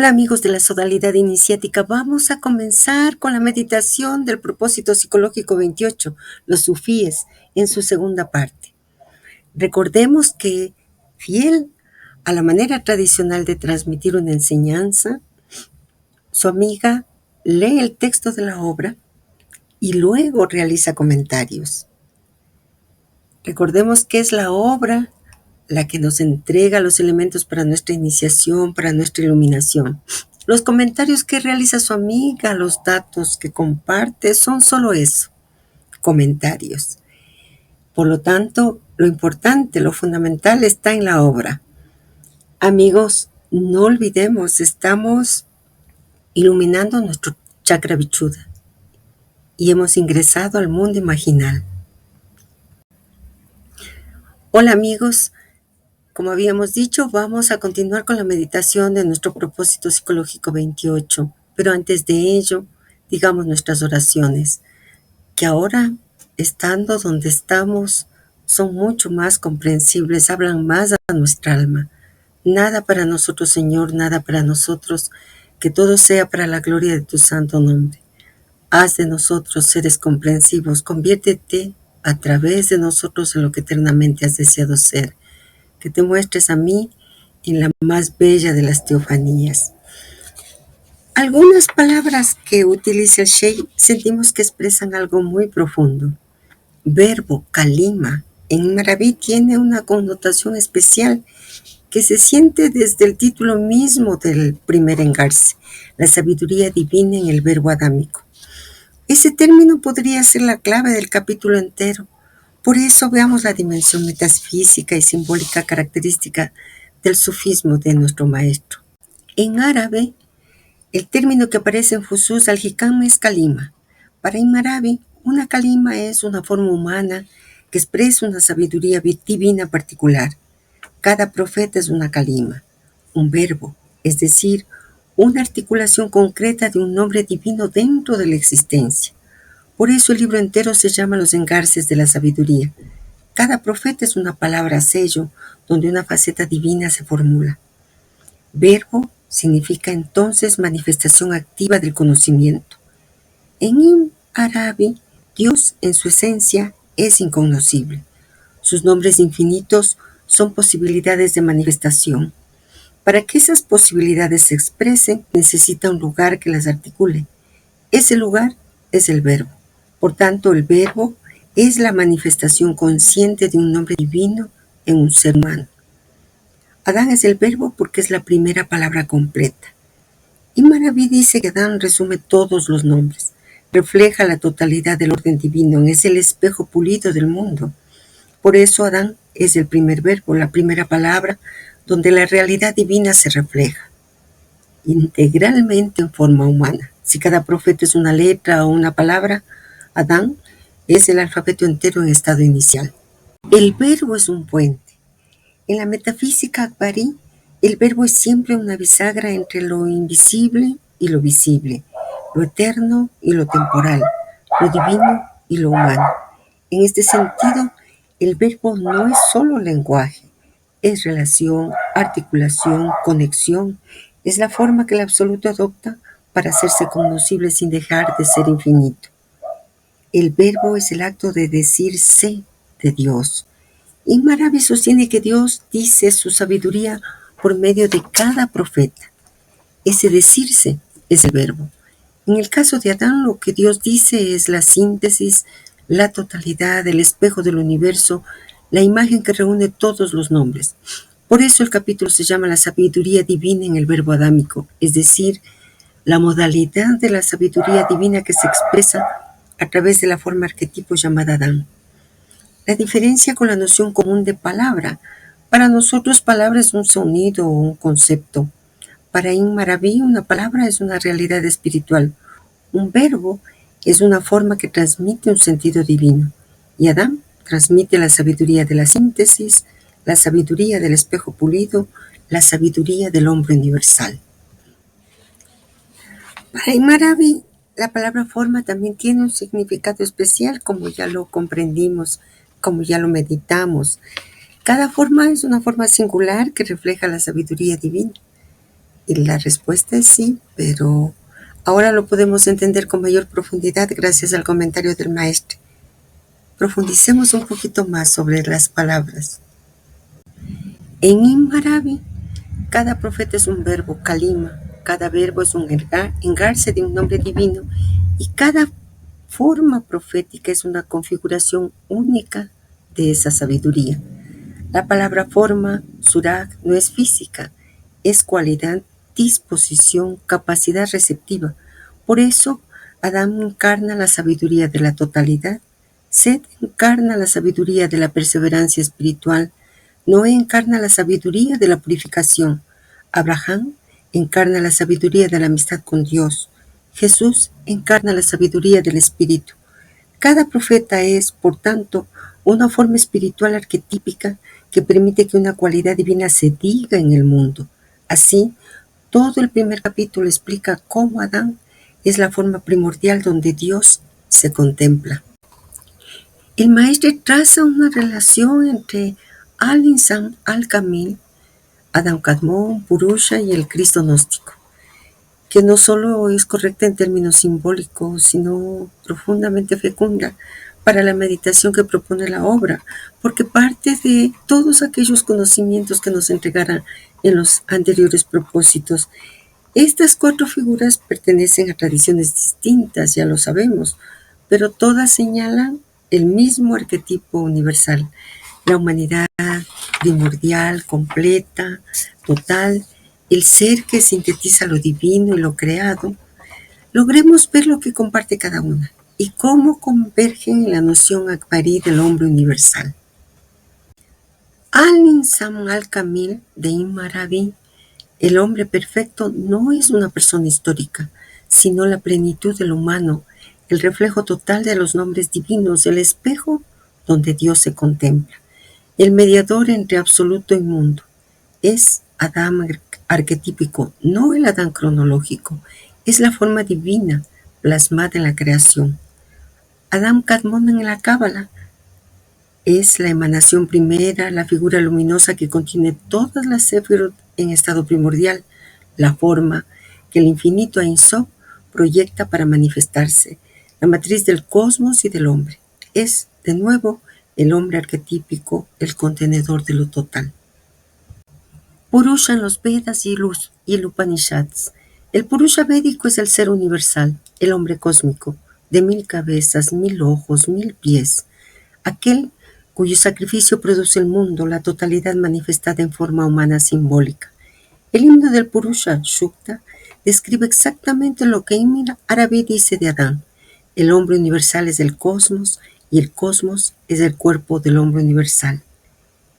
Hola amigos de la Sodalidad Iniciática, vamos a comenzar con la meditación del propósito psicológico 28, los sufíes, en su segunda parte. Recordemos que, fiel a la manera tradicional de transmitir una enseñanza, su amiga lee el texto de la obra y luego realiza comentarios. Recordemos que es la obra la que nos entrega los elementos para nuestra iniciación, para nuestra iluminación. Los comentarios que realiza su amiga, los datos que comparte, son solo eso, comentarios. Por lo tanto, lo importante, lo fundamental está en la obra. Amigos, no olvidemos, estamos iluminando nuestro chakra vichuddha y hemos ingresado al mundo imaginal. Hola amigos, como habíamos dicho, vamos a continuar con la meditación de nuestro propósito psicológico 28, pero antes de ello, digamos nuestras oraciones, que ahora, estando donde estamos, son mucho más comprensibles, hablan más a nuestra alma. Nada para nosotros, Señor, nada para nosotros, que todo sea para la gloria de tu santo nombre. Haz de nosotros seres comprensivos, conviértete a través de nosotros en lo que eternamente has deseado ser. Que te muestres a mí en la más bella de las teofanías. Algunas palabras que utiliza el Sheikh sentimos que expresan algo muy profundo. Verbo, kalima, en maraví tiene una connotación especial que se siente desde el título mismo del primer engarce, la sabiduría divina en el verbo adámico. Ese término podría ser la clave del capítulo entero. Por eso veamos la dimensión metafísica y simbólica característica del sufismo de nuestro maestro. En árabe, el término que aparece en Fusus al-Hikam es kalima. Para Ibn Arabi, una kalima es una forma humana que expresa una sabiduría divina particular. Cada profeta es una kalima, un verbo, es decir, una articulación concreta de un nombre divino dentro de la existencia. Por eso el libro entero se llama Los engarces de la sabiduría. Cada profeta es una palabra sello donde una faceta divina se formula. Verbo significa entonces manifestación activa del conocimiento. En Ibn Arabi, Dios en su esencia es incognoscible. Sus nombres infinitos son posibilidades de manifestación. Para que esas posibilidades se expresen, necesita un lugar que las articule. Ese lugar es el verbo. Por tanto, el verbo es la manifestación consciente de un nombre divino en un ser humano. Adán es el verbo porque es la primera palabra completa. Y Maraví dice que Adán resume todos los nombres, refleja la totalidad del orden divino, es el espejo pulido del mundo. Por eso Adán es el primer verbo, la primera palabra, donde la realidad divina se refleja, integralmente en forma humana. Si cada profeta es una letra o una palabra, Adán es el alfabeto entero en estado inicial. El verbo es un puente. En la metafísica akbarí, el verbo es siempre una bisagra entre lo invisible y lo visible, lo eterno y lo temporal, lo divino y lo humano. En este sentido, el verbo no es solo lenguaje, es relación, articulación, conexión, es la forma que el absoluto adopta para hacerse conocible sin dejar de ser infinito. El verbo es el acto de decir sé de Dios. Y Maraví sostiene que Dios dice su sabiduría por medio de cada profeta. Ese decirse es el verbo. En el caso de Adán, lo que Dios dice es la síntesis, la totalidad, el espejo del universo, la imagen que reúne todos los nombres. Por eso el capítulo se llama La sabiduría divina en el verbo adámico, es decir, la modalidad de la sabiduría divina que se expresa a través de la forma arquetipo llamada Adán. La diferencia con la noción común de palabra. Para nosotros palabra es un sonido o un concepto. Para Ibn Maraví una palabra es una realidad espiritual. Un verbo es una forma que transmite un sentido divino. Y Adán transmite la sabiduría de la síntesis, la sabiduría del espejo pulido, la sabiduría del hombre universal. Para Ibn Maraví, la palabra forma también tiene un significado especial, como ya lo comprendimos, como ya lo meditamos. Cada forma es una forma singular que refleja la sabiduría divina. Y la respuesta es sí, pero ahora lo podemos entender con mayor profundidad gracias al comentario del maestro. Profundicemos un poquito más sobre las palabras. En Imharabi, cada profeta es un verbo, kalima, cada verbo es un engarce de un nombre divino y cada forma profética es una configuración única de esa sabiduría. La palabra forma, surak, no es física, es cualidad, disposición, capacidad receptiva. Por eso, Adán encarna la sabiduría de la totalidad, Set encarna la sabiduría de la perseverancia espiritual, Noé encarna la sabiduría de la purificación, Abraham encarna la sabiduría de la amistad con Dios, Jesús encarna la sabiduría del Espíritu. Cada profeta es, por tanto, una forma espiritual arquetípica que permite que una cualidad divina se diga en el mundo. Así, todo el primer capítulo explica cómo Adán es la forma primordial donde Dios se contempla. El maestro traza una relación entre Al-Insan al-Kamil, Adam Kadmon, Purusha y el Cristo gnóstico, que no solo es correcta en términos simbólicos, sino profundamente fecunda para la meditación que propone la obra, porque parte de todos aquellos conocimientos que nos entregará en los anteriores propósitos. Estas 4 figuras pertenecen a tradiciones distintas, ya lo sabemos, pero todas señalan el mismo arquetipo universal, la humanidad primordial, completa, total, el ser que sintetiza lo divino y lo creado. Logremos ver lo que comparte cada una y cómo convergen en la noción akbarí del hombre universal. Al-Insan al-Kamil de Imharabi, el hombre perfecto no es una persona histórica, sino la plenitud de lo humano, el reflejo total de los nombres divinos, el espejo donde Dios se contempla, el mediador entre absoluto y mundo. Es Adán arquetípico, no el Adán cronológico, es la forma divina plasmada en la creación. Adam Kadmon en la Cábala es la emanación primera, la figura luminosa que contiene todas las Sefirot en estado primordial, la forma que el infinito Ein Sof proyecta para manifestarse, la matriz del cosmos y del hombre. Es, de nuevo, el hombre arquetípico, el contenedor de lo total. Purusha en los Vedas y el Upanishads. El Purusha védico es el ser universal, el hombre cósmico, de 1000 cabezas, 1000 ojos, 1000 pies, aquel cuyo sacrificio produce el mundo, la totalidad manifestada en forma humana simbólica. El himno del Purusha, Shukta, describe exactamente lo que Imharabi dice de Adán. El hombre universal es el cosmos y el cosmos es el cuerpo del hombre universal.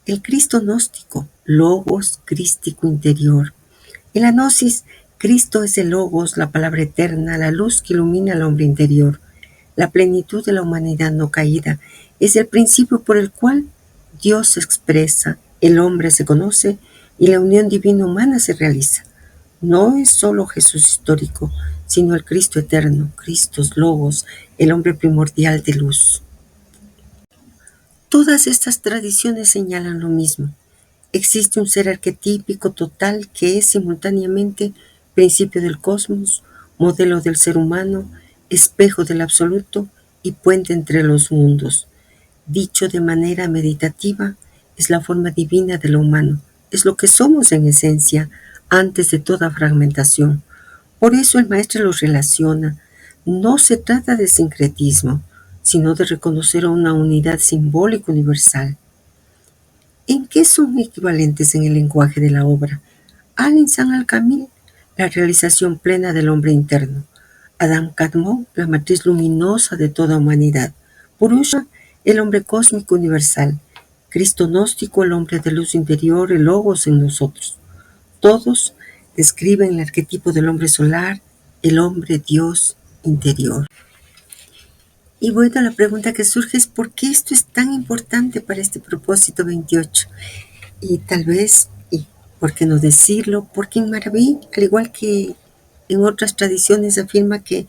El Cristo gnóstico, Logos crístico interior. En la gnosis, Cristo es el Logos, la palabra eterna, la luz que ilumina al hombre interior. La plenitud de la humanidad no caída es el principio por el cual Dios se expresa, el hombre se conoce y la unión divina-humana se realiza. No es solo Jesús histórico, sino el Cristo eterno, Christos Logos, el hombre primordial de luz. Todas estas tradiciones señalan lo mismo. Existe un ser arquetípico total que es simultáneamente principio del cosmos, modelo del ser humano, espejo del absoluto y puente entre los mundos. Dicho de manera meditativa, es la forma divina de lo humano, es lo que somos en esencia, antes de toda fragmentación. Por eso el maestro los relaciona. No se trata de sincretismo, sino de reconocer una unidad simbólica universal. ¿En qué son equivalentes en el lenguaje de la obra? Al-Insan al-Kamil, la realización plena del hombre interno. Adam Kadmon, la matriz luminosa de toda humanidad. Purusha, el hombre cósmico universal. Cristo gnóstico, el hombre de luz interior, el Logos en nosotros. Todos describen el arquetipo del hombre solar, el hombre Dios interior. Y bueno, la pregunta que surge es ¿por qué esto es tan importante para este propósito 28? Y tal vez, y por qué no decirlo, porque en Maraví, al igual que en otras tradiciones, afirma que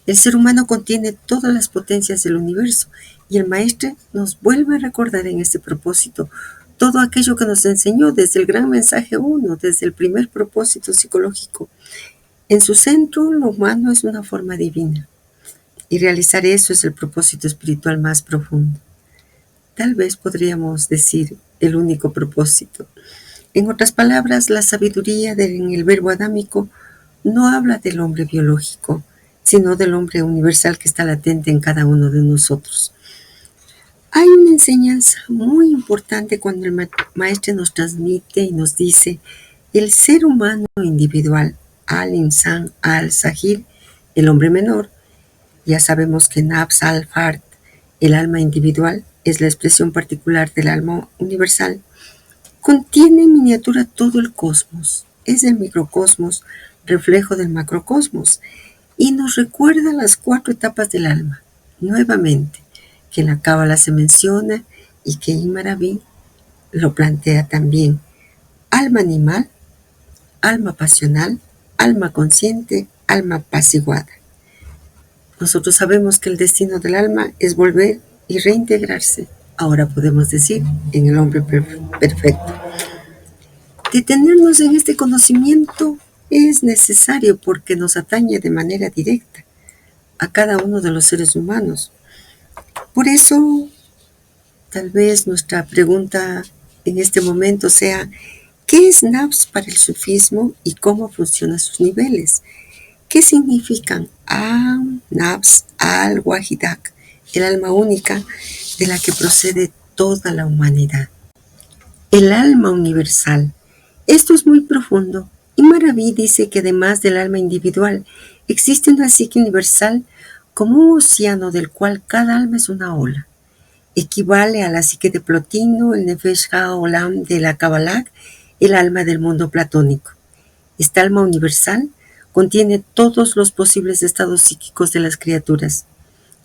el ser humano contiene todas las potencias del universo y el maestro nos vuelve a recordar en este propósito todo aquello que nos enseñó desde el gran mensaje 1, desde el primer propósito psicológico. En su centro, lo humano es una forma divina, y realizar eso es el propósito espiritual más profundo. Tal vez podríamos decir el único propósito. En otras palabras, la sabiduría en el verbo adámico no habla del hombre biológico, sino del hombre universal que está latente en cada uno de nosotros. Hay una enseñanza muy importante cuando el maestro nos transmite y nos dice: el ser humano individual, al-insan al-sahir, el hombre menor. Ya sabemos que nafs al-fard, el alma individual, es la expresión particular del alma universal. Contiene en miniatura todo el cosmos, es el microcosmos, reflejo del macrocosmos, y nos recuerda las 4 etapas del alma, nuevamente, que en la Cábala se menciona y que Ibn Arabi lo plantea también: alma animal, alma pasional, alma consciente, alma apaciguada. Nosotros sabemos que el destino del alma es volver y reintegrarse, ahora podemos decir, en el hombre perfecto. Detenernos en este conocimiento es necesario porque nos atañe de manera directa a cada uno de los seres humanos. Por eso, tal vez nuestra pregunta en este momento sea: ¿qué es nafs para el sufismo y cómo funcionan sus niveles? ¿Qué significan nafs al-wahidak, el alma única de la que procede toda la humanidad? El alma universal. Esto es muy profundo. Ibn Arabi dice que además del alma individual, existe una psique universal como un océano del cual cada alma es una ola. Equivale a la psique de Plotino, el Nefesh HaOlam de la Kabbalah, el alma del mundo platónico. Esta alma universal contiene todos los posibles estados psíquicos de las criaturas.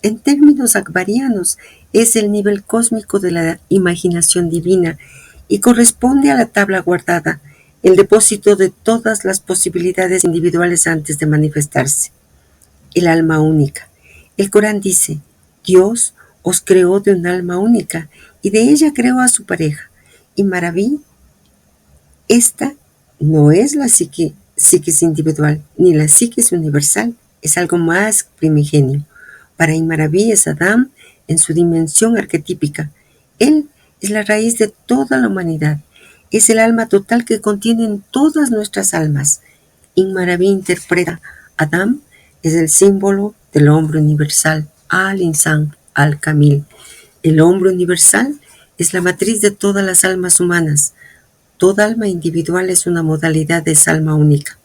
En términos akbarianos, es el nivel cósmico de la imaginación divina y corresponde a la tabla guardada, el depósito de todas las posibilidades individuales antes de manifestarse. El alma única. El Corán dice: Dios os creó de un alma única y de ella creó a su pareja. Y Maraví, esta no es la psiquis individual, ni la psiquis universal, es algo más primigenio. Para Maraví es Adán en su dimensión arquetípica. Él es la raíz de toda la humanidad. Es el alma total que contienen todas nuestras almas. Maraví interpreta: Adán es el símbolo del hombre universal, al-insan al-kamil. El hombre universal es la matriz de todas las almas humanas. Toda alma individual es una modalidad de esa alma única.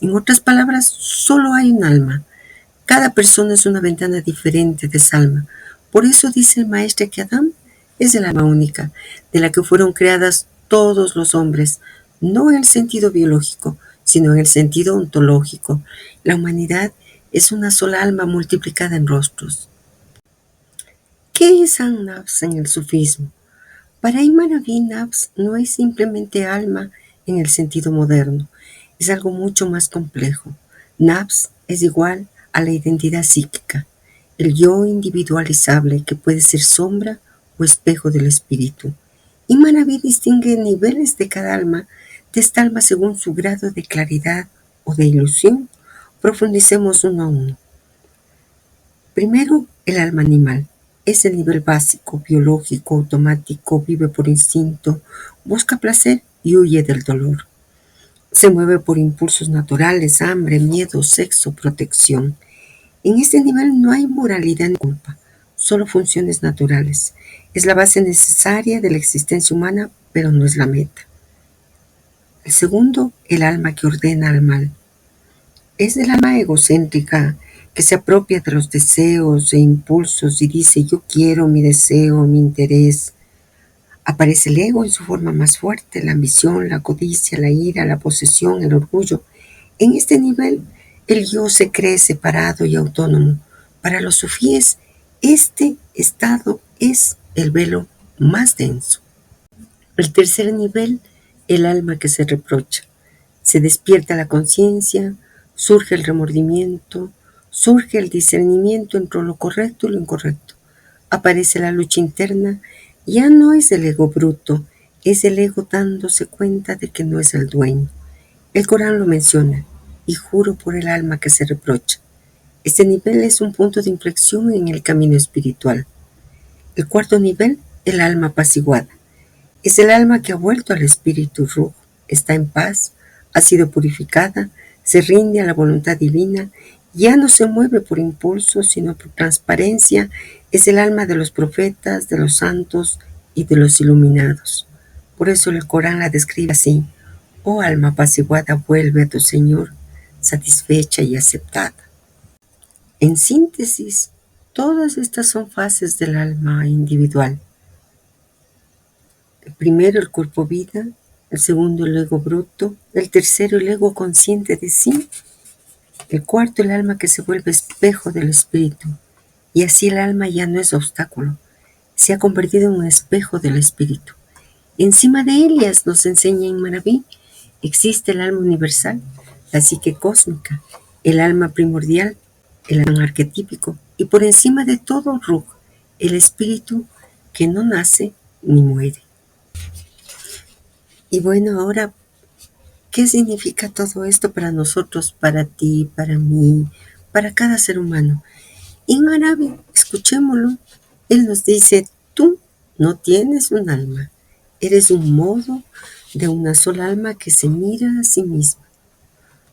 En otras palabras, solo hay un alma. Cada persona es una ventana diferente de esa alma. Por eso dice el maestro que Adán es el alma única, de la que fueron creadas todos los hombres, no en el sentido biológico, sino en el sentido ontológico. La humanidad es una sola alma multiplicada en rostros. ¿Qué es An-Nafs en el sufismo? Para Ibn Arabi, Nafs no es simplemente alma en el sentido moderno, es algo mucho más complejo. Nafs es igual a la identidad psíquica, el yo individualizable que puede ser sombra o espejo del espíritu. Ibn Arabi distingue niveles de cada alma, de esta alma según su grado de claridad o de ilusión. Profundicemos uno a uno. Primero, el alma animal. Es el nivel básico, biológico, automático, vive por instinto, busca placer y huye del dolor. Se mueve por impulsos naturales, hambre, miedo, sexo, protección. En este nivel no hay moralidad ni culpa, solo funciones naturales. Es la base necesaria de la existencia humana, pero no es la meta. El segundo, el alma que ordena al mal. Es el alma egocéntrica que se apropia de los deseos e impulsos y dice: yo quiero, mi deseo, mi interés. Aparece el ego en su forma más fuerte, la ambición, la codicia, la ira, la posesión, el orgullo. En este nivel, el yo se cree separado y autónomo. Para los sufíes, este estado es el velo más denso. El tercer nivel, el alma que se reprocha. Se despierta la conciencia, surge el remordimiento, surge el discernimiento entre lo correcto y lo incorrecto. Aparece la lucha interna, ya no es el ego bruto, Es el ego dándose cuenta de que no es el dueño. El Corán lo menciona, y juro por el alma que se reprocha. Este nivel es un punto de inflexión en el camino espiritual. El cuarto nivel, el alma apaciguada. Es el alma que ha vuelto al espíritu Ruh, está en paz, ha sido purificada, se rinde a la voluntad divina, ya no se mueve por impulso, sino por transparencia. Es el alma de los profetas, de los santos y de los iluminados. Por eso el Corán la describe así: oh alma apaciguada, vuelve a tu Señor, satisfecha y aceptada. En síntesis, todas estas son fases del alma individual. El primero, el cuerpo vida; el segundo, el ego bruto; el tercero, el ego consciente de sí; el cuarto, el alma que se vuelve espejo del espíritu. Y así el alma ya no es obstáculo, se ha convertido en un espejo del espíritu. Encima de ellas, nos enseña en Maraví, existe el alma universal, la psique cósmica, el alma primordial, el alma arquetípico, y por encima de todo Ruh, el espíritu que no nace ni muere. Y bueno, ahora, ¿qué significa todo esto para nosotros, para ti, para mí, para cada ser humano? En árabe, escuchémoslo. Él nos dice: tú no tienes un alma, eres un modo de una sola alma que se mira a sí misma.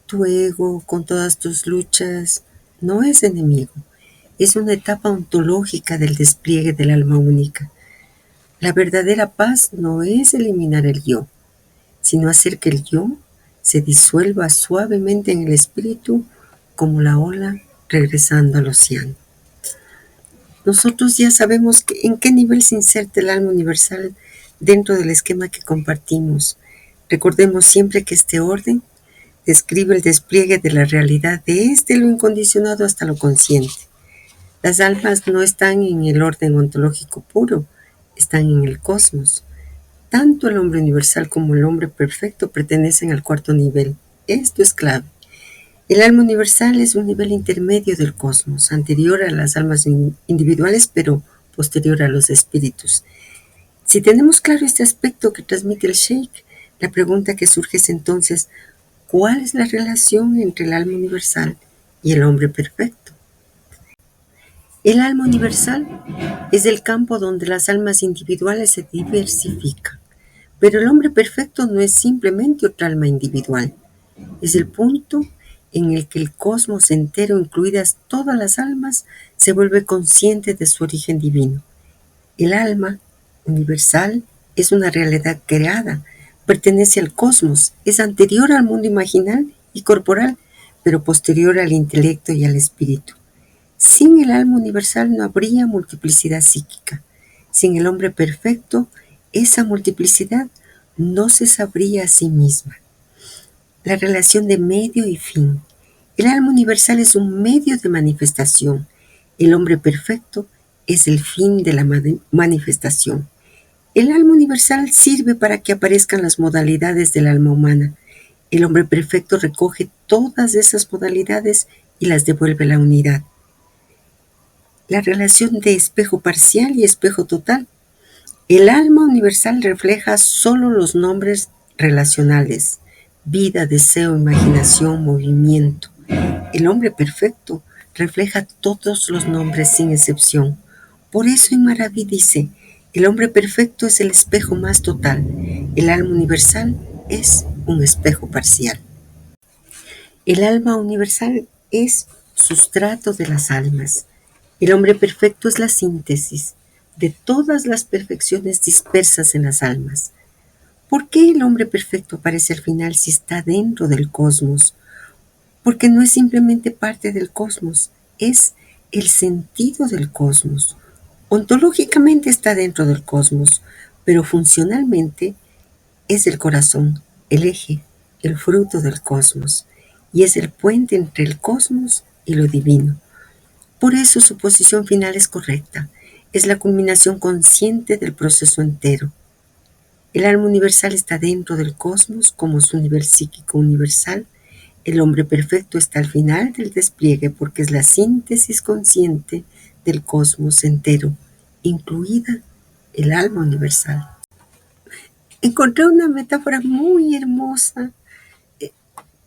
Tu ego, con todas tus luchas, no es enemigo, es una etapa ontológica del despliegue del alma única. La verdadera paz no es eliminar el yo, sino hacer que el yo se disuelva suavemente en el espíritu, como la ola regresando al océano. Nosotros ya sabemos en qué nivel se inserta el alma universal dentro del esquema que compartimos. Recordemos siempre que este orden describe el despliegue de la realidad desde lo incondicionado hasta lo consciente. Las almas no están en el orden ontológico puro, están en el cosmos. Tanto el hombre universal como el hombre perfecto pertenecen al cuarto nivel. Esto es clave. El alma universal es un nivel intermedio del cosmos, anterior a las almas individuales, pero posterior a los espíritus. Si tenemos claro este aspecto que transmite el Sheikh, la pregunta que surge es entonces: ¿cuál es la relación entre el alma universal y el hombre perfecto? El alma universal es el campo donde las almas individuales se diversifican, pero el hombre perfecto no es simplemente otra alma individual, es el punto en el que el cosmos entero, incluidas todas las almas, se vuelve consciente de su origen divino. El alma universal es una realidad creada, pertenece al cosmos, es anterior al mundo imaginal y corporal, pero posterior al intelecto y al espíritu. Sin el alma universal no habría multiplicidad psíquica. Sin el hombre perfecto, esa multiplicidad no se sabría a sí misma. La relación de medio y fin. El alma universal es un medio de manifestación. El hombre perfecto es el fin de la manifestación. El alma universal sirve para que aparezcan las modalidades del alma humana. El hombre perfecto recoge todas esas modalidades y las devuelve a la unidad. La relación de espejo parcial y espejo total. El alma universal refleja solo los nombres relacionales: vida, deseo, imaginación, movimiento. El hombre perfecto refleja todos los nombres sin excepción. Por eso en Maraví dice: el hombre perfecto es el espejo más total, el alma universal es un espejo parcial. El alma universal es sustrato de las almas. El hombre perfecto es la síntesis de todas las perfecciones dispersas en las almas. ¿Por qué el hombre perfecto aparece al final si está dentro del cosmos? Porque no es simplemente parte del cosmos, es el sentido del cosmos. Ontológicamente está dentro del cosmos, pero funcionalmente es el corazón, el eje, el fruto del cosmos, y es el puente entre el cosmos y lo divino. Por eso su posición final es correcta, es la culminación consciente del proceso entero. El alma universal está dentro del cosmos como su nivel psíquico universal. El hombre perfecto está al final del despliegue porque es la síntesis consciente del cosmos entero, incluida el alma universal. Encontré una metáfora muy hermosa,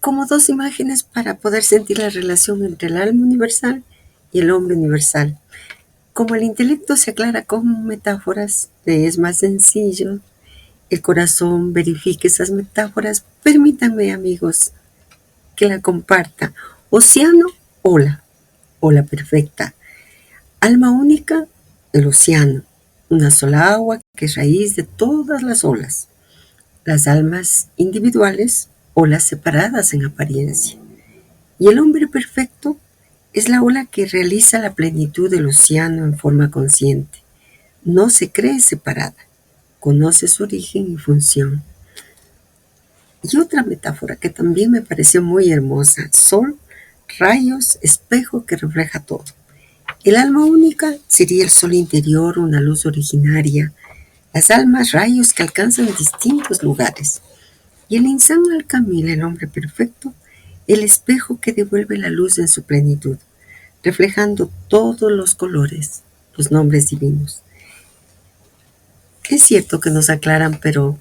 como dos imágenes para poder sentir la relación entre el alma universal y el hombre universal. Como el intelecto se aclara con metáforas, le es más sencillo, el corazón verifique esas metáforas. Permítanme, amigos, que la comparta. Océano, ola, ola perfecta. Alma única, el océano, una sola agua que es raíz de todas las olas. Las almas individuales, olas separadas en apariencia. Y el hombre perfecto es la ola que realiza la plenitud del océano en forma consciente. No se cree separada, conoce su origen y función. Y otra metáfora que también me pareció muy hermosa: sol, rayos, espejo que refleja todo. El alma única sería el sol interior, una luz originaria. Las almas, rayos que alcanzan distintos lugares. Y el Insan al-Kamil, el hombre perfecto, el espejo que devuelve la luz en su plenitud, reflejando todos los colores, los nombres divinos. Es cierto que nos aclaran, pero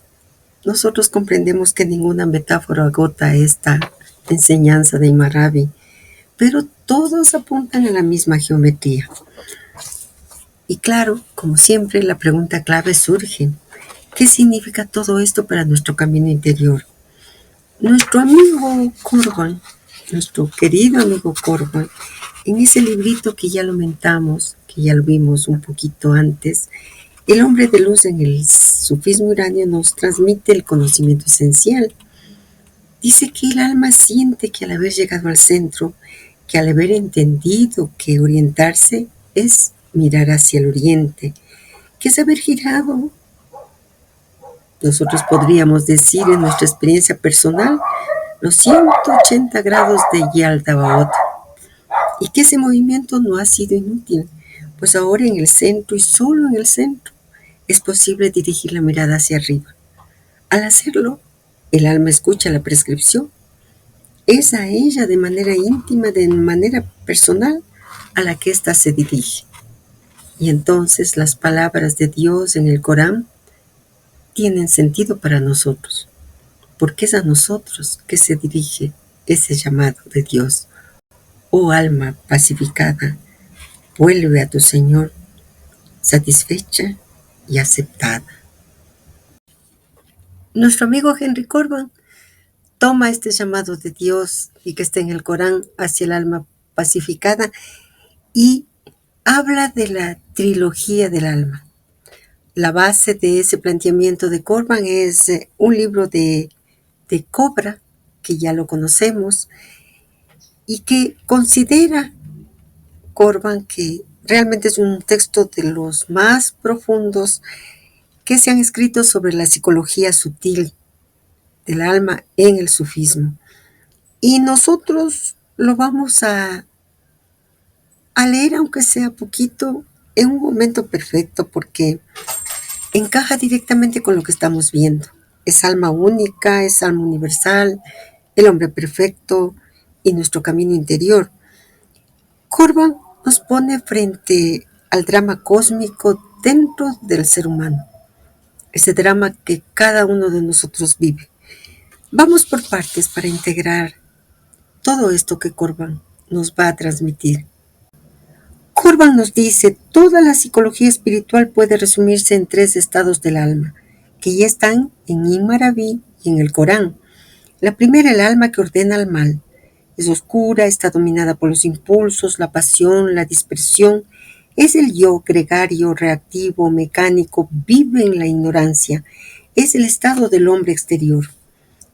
nosotros comprendemos que ninguna metáfora agota esta enseñanza de Imarabi, pero todos apuntan a la misma geometría. Y claro, como siempre, la pregunta clave surge: ¿qué significa todo esto para nuestro camino interior? Nuestro amigo Corban, nuestro querido amigo Corban, en ese librito que ya lo mentamos, que ya lo vimos un poquito antes, el hombre de luz en el sufismo iranio nos transmite el conocimiento esencial. Dice que el alma siente que al haber llegado al centro, que al haber entendido que orientarse es mirar hacia el oriente, que es haber girado, nosotros podríamos decir en nuestra experiencia personal, los 180 grados de Yaldabaoth, y que ese movimiento no ha sido inútil, pues ahora en el centro y solo en el centro es posible dirigir la mirada hacia arriba. Al hacerlo, el alma escucha la prescripción. Es a ella de manera íntima, de manera personal, a la que ésta se dirige. Y entonces las palabras de Dios en el Corán tienen sentido para nosotros, porque es a nosotros que se dirige ese llamado de Dios. Oh alma pacificada, vuelve a tu Señor, satisfecha y aceptada. Nuestro amigo Henry Corban toma este llamado de Dios y que está en el Corán hacia el alma pacificada y habla de la trilogía del alma. La base de ese planteamiento de Corban es un libro de Cobra, que ya lo conocemos, y que considera Corban que realmente es un texto de los más profundos que se han escrito sobre la psicología sutil del alma en el sufismo. Y nosotros lo vamos a leer, aunque sea poquito, en un momento perfecto, porque encaja directamente con lo que estamos viendo. Es alma única, es alma universal, el hombre perfecto y nuestro camino interior. Corban nos pone frente al drama cósmico dentro del ser humano, ese drama que cada uno de nosotros vive. Vamos por partes para integrar todo esto que Corban nos va a transmitir. Corban nos dice: toda la psicología espiritual puede resumirse en 3 estados del alma, que ya están en Ibn Arabi y en el Corán. La primera, el alma que ordena al mal. Es oscura, está dominada por los impulsos, la pasión, la dispersión. Es el yo gregario, reactivo, mecánico, vive en la ignorancia. Es el estado del hombre exterior.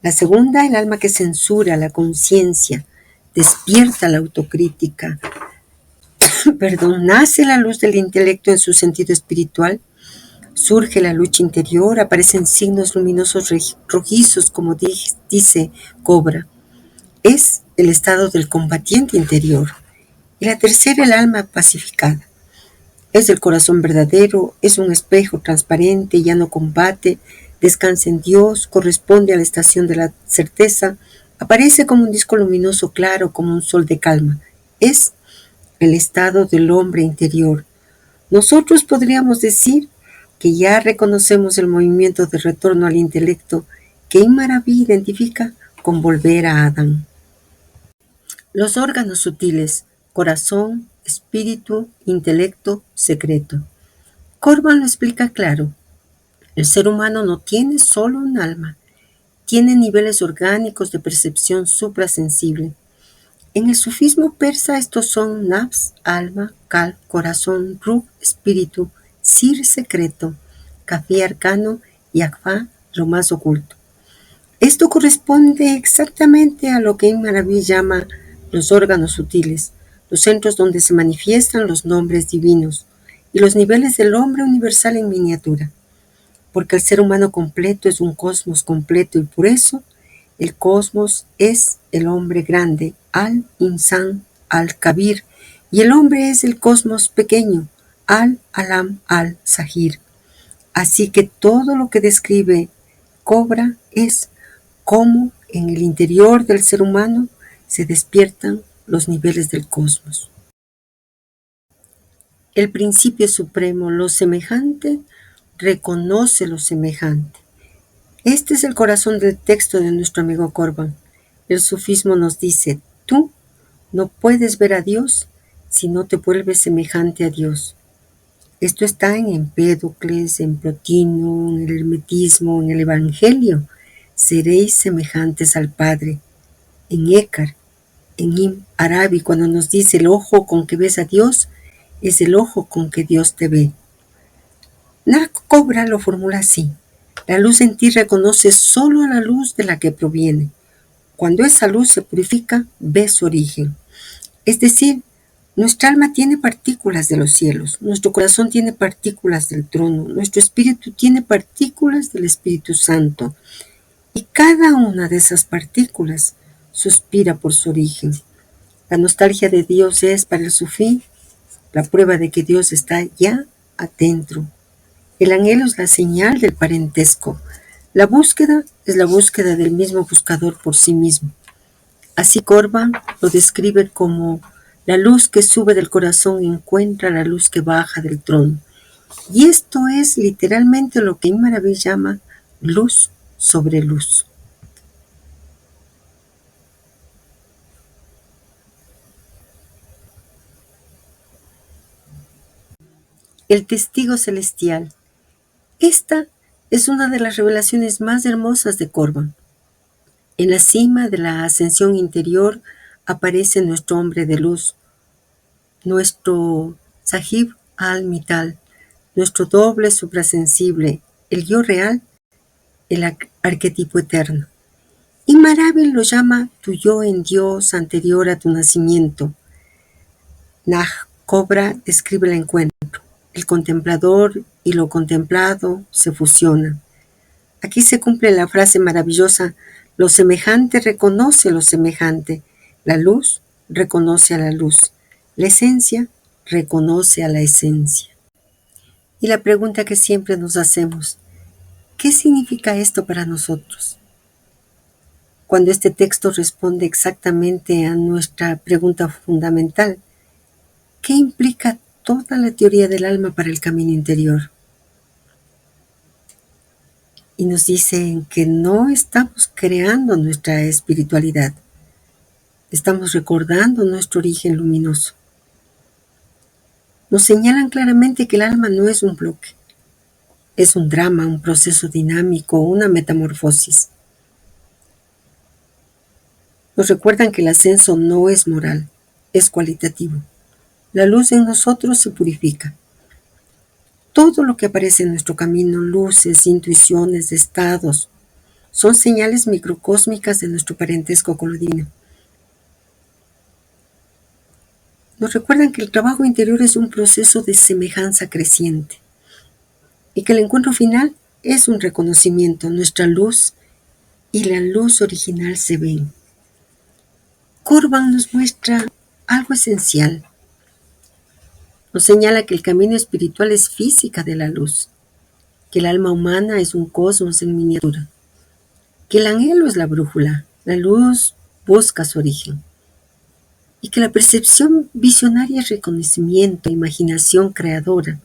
La segunda, el alma que censura, la conciencia, despierta la autocrítica. Nace la luz del intelecto en su sentido espiritual. Surge la lucha interior, aparecen signos luminosos rojizos, como dice Cobra. Es el estado del combatiente interior. Y la tercera, el alma pacificada. Es el corazón verdadero, es un espejo transparente, ya no combate, descansa en Dios, corresponde a la estación de la certeza, aparece como un disco luminoso claro, como un sol de calma. Es el estado del hombre interior. Nosotros podríamos decir que ya reconocemos el movimiento de retorno al intelecto que Imaraví identifica con volver a Adán. Los órganos sutiles: corazón, espíritu, intelecto, secreto. Corban lo explica claro. El ser humano no tiene solo un alma, tiene niveles orgánicos de percepción suprasensible. En el sufismo persa estos son nafs, alma, qalb, corazón, ruh, espíritu, sir, secreto, kafí, arcano y akfa, lo más oculto. Esto corresponde exactamente a lo que Ibn Arabi llama los órganos sutiles, los centros donde se manifiestan los nombres divinos y los niveles del hombre universal en miniatura, porque el ser humano completo es un cosmos completo y por eso el cosmos es el hombre grande, al-Insan, al-Kabir, y el hombre es el cosmos pequeño, al-Alam, al-Sahir. Así que todo lo que describe Cobra es cómo en el interior del ser humano se despiertan los niveles del cosmos. El principio supremo, lo semejante, reconoce lo semejante. Este es el corazón del texto de nuestro amigo Corban. El sufismo nos dice: tú no puedes ver a Dios si no te vuelves semejante a Dios. Esto está en Empédocles, en Plotino, en el Hermetismo, en el Evangelio. Seréis semejantes al Padre. En Écar, en Ibn Arabi, cuando nos dice: el ojo con que ves a Dios es el ojo con que Dios te ve. Cobra lo formula así: la luz en ti reconoce solo a la luz de la que proviene. Cuando esa luz se purifica, ves su origen. Es decir, nuestra alma tiene partículas de los cielos, nuestro corazón tiene partículas del trono, nuestro espíritu tiene partículas del Espíritu Santo. Y cada una de esas partículas suspira por su origen. La nostalgia de Dios es, para el sufí, la prueba de que Dios está ya adentro. El anhelo es la señal del parentesco. La búsqueda es la búsqueda del mismo buscador por sí mismo. Así Corban lo describe como: la luz que sube del corazón encuentra la luz que baja del trono. Y esto es literalmente lo que Ibn Arabi llama luz sobre luz. El testigo celestial. Esta es una de las revelaciones más hermosas de Corban. En la cima de la ascensión interior aparece nuestro hombre de luz, nuestro Sahib al-Mital, nuestro doble suprasensible, el yo real, el arquetipo eterno. Y Marabil lo llama tu yo en Dios anterior a tu nacimiento. Naj Cobra describe el encuentro. El contemplador y lo contemplado se fusionan. Aquí se cumple la frase maravillosa: lo semejante reconoce lo semejante. La luz reconoce a la luz. La esencia reconoce a la esencia. Y la pregunta que siempre nos hacemos: ¿qué significa esto para nosotros? Cuando este texto responde exactamente a nuestra pregunta fundamental: ¿qué implica toda la teoría del alma para el camino interior? Y nos dicen que no estamos creando nuestra espiritualidad, estamos recordando nuestro origen luminoso. Nos señalan claramente que el alma no es un bloque, es un drama, un proceso dinámico, una metamorfosis. Nos recuerdan que el ascenso no es moral, es cualitativo. La luz en nosotros se purifica. Todo lo que aparece en nuestro camino, luces, intuiciones, estados, son señales microcósmicas de nuestro parentesco con lo divino. Nos recuerdan que el trabajo interior es un proceso de semejanza creciente y que el encuentro final es un reconocimiento. Nuestra luz y la luz original se ven. Corban nos muestra algo esencial. Nos señala que el camino espiritual es física de la luz, que el alma humana es un cosmos en miniatura, que el anhelo es la brújula, la luz busca su origen, y que la percepción visionaria es reconocimiento, imaginación creadora.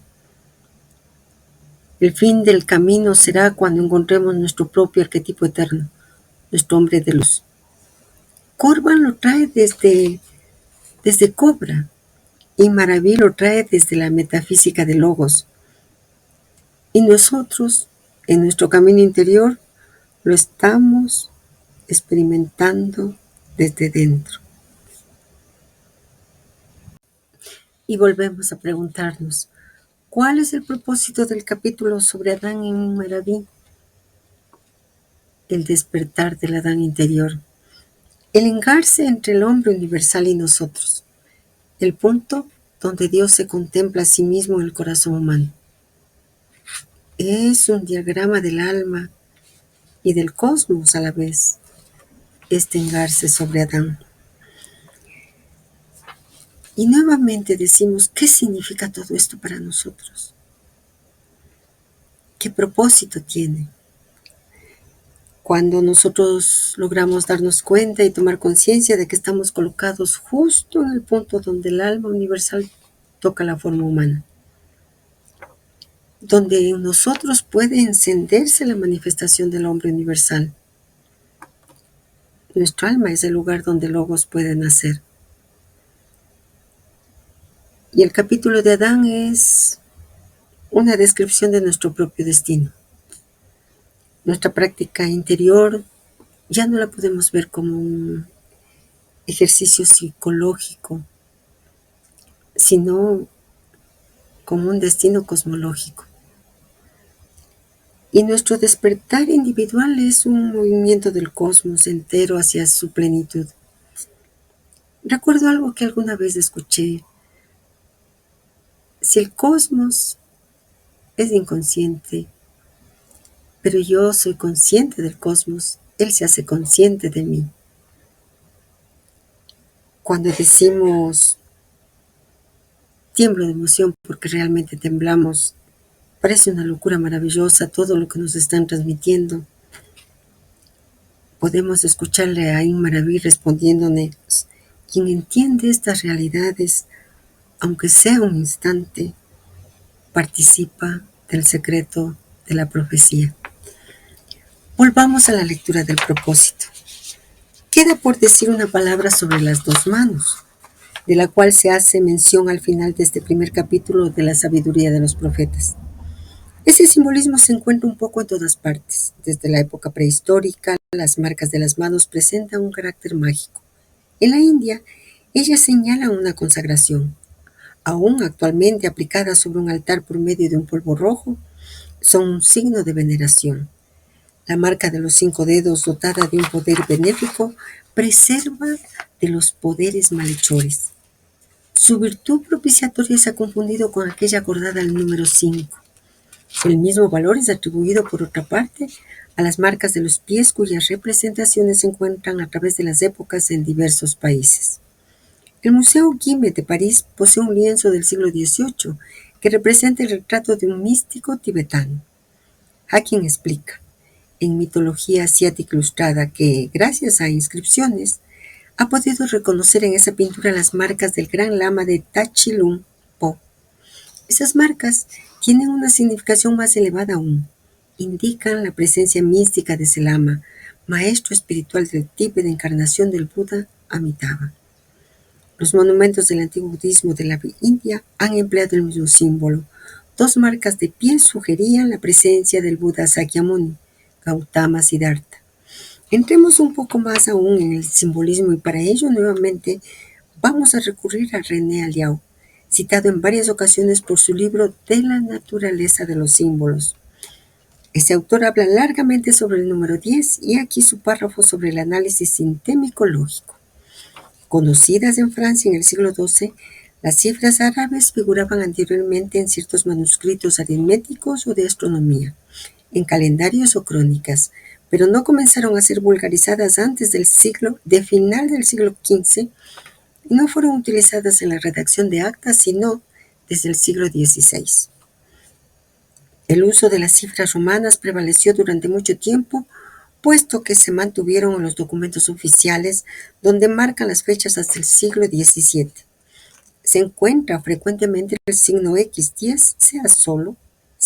El fin del camino será cuando encontremos nuestro propio arquetipo eterno, nuestro hombre de luz. Corban lo trae desde Cobra y Maraví lo trae desde la metafísica de Logos. Y nosotros, en nuestro camino interior, lo estamos experimentando desde dentro. Y volvemos a preguntarnos, ¿cuál es el propósito del capítulo sobre Adán en Maraví? El despertar del Adán interior, el engarce entre el hombre universal y nosotros, el punto donde Dios se contempla a sí mismo en el corazón humano. Es un diagrama del alma y del cosmos a la vez, este engarce sobre Adán. Y nuevamente decimos, ¿qué significa todo esto para nosotros? ¿Qué propósito tiene? Cuando nosotros logramos darnos cuenta y tomar conciencia de que estamos colocados justo en el punto donde el alma universal toca la forma humana, donde en nosotros puede encenderse la manifestación del hombre universal. Nuestro alma es el lugar donde Logos puede nacer. Y el capítulo de Adán es una descripción de nuestro propio destino. Nuestra práctica interior ya no la podemos ver como un ejercicio psicológico, sino como un destino cosmológico. Y nuestro despertar individual es un movimiento del cosmos entero hacia su plenitud. Recuerdo algo que alguna vez escuché. Si el cosmos es inconsciente, pero yo soy consciente del cosmos, él se hace consciente de mí. Cuando decimos tiemblo de emoción porque realmente temblamos, parece una locura maravillosa todo lo que nos están transmitiendo. Podemos escucarle a Maraví respondiéndonos, quien entiende estas realidades, aunque sea un instante, participa del secreto de la profecía. Volvamos a la lectura del propósito. Queda por decir una palabra sobre las dos manos, de la cual se hace mención al final de este primer capítulo de la sabiduría de los profetas. Ese simbolismo se encuentra un poco en todas partes. Desde la época prehistórica, las marcas de las manos presentan un carácter mágico. En la India, ellas señalan una consagración. Aún actualmente aplicadas sobre un altar por medio de un polvo rojo, son un signo de veneración. La marca de los 5 dedos, dotada de un poder benéfico, preserva de los poderes malhechores. Su virtud propiciatoria se ha confundido con aquella acordada al número 5. El mismo valor es atribuido, por otra parte, a las marcas de los pies, cuyas representaciones se encuentran a través de las épocas en diversos países. El Museo Guimet de París posee un lienzo del siglo XVIII que representa el retrato de un místico tibetano. Hacking explica, en mitología asiática ilustrada, que, gracias a inscripciones, ha podido reconocer en esa pintura las marcas del gran lama de Tachi Lung Po. Esas marcas tienen una significación más elevada aún. Indican la presencia mística de ese lama, maestro espiritual del Tíbet de encarnación del Buda Amitabha. Los monumentos del antiguo budismo de la India han empleado el mismo símbolo. 2 marcas de piel sugerían la presencia del Buda Sakyamuni, Gautama Siddhartha. Entremos un poco más aún en el simbolismo y para ello nuevamente vamos a recurrir a René Aliaud, citado en varias ocasiones por su libro De la naturaleza de los símbolos. Este autor habla largamente sobre el número 10 y aquí su párrafo sobre el análisis sintémico lógico. Conocidas en Francia en el siglo XII, las cifras árabes figuraban anteriormente en ciertos manuscritos aritméticos o de astronomía, en calendarios o crónicas, pero no comenzaron a ser vulgarizadas antes del final del siglo XV y no fueron utilizadas en la redacción de actas sino desde el siglo XVI. El uso de las cifras romanas prevaleció durante mucho tiempo, puesto que se mantuvieron en los documentos oficiales donde marcan las fechas hasta el siglo XVII. Se encuentra frecuentemente el signo X10, sea solo,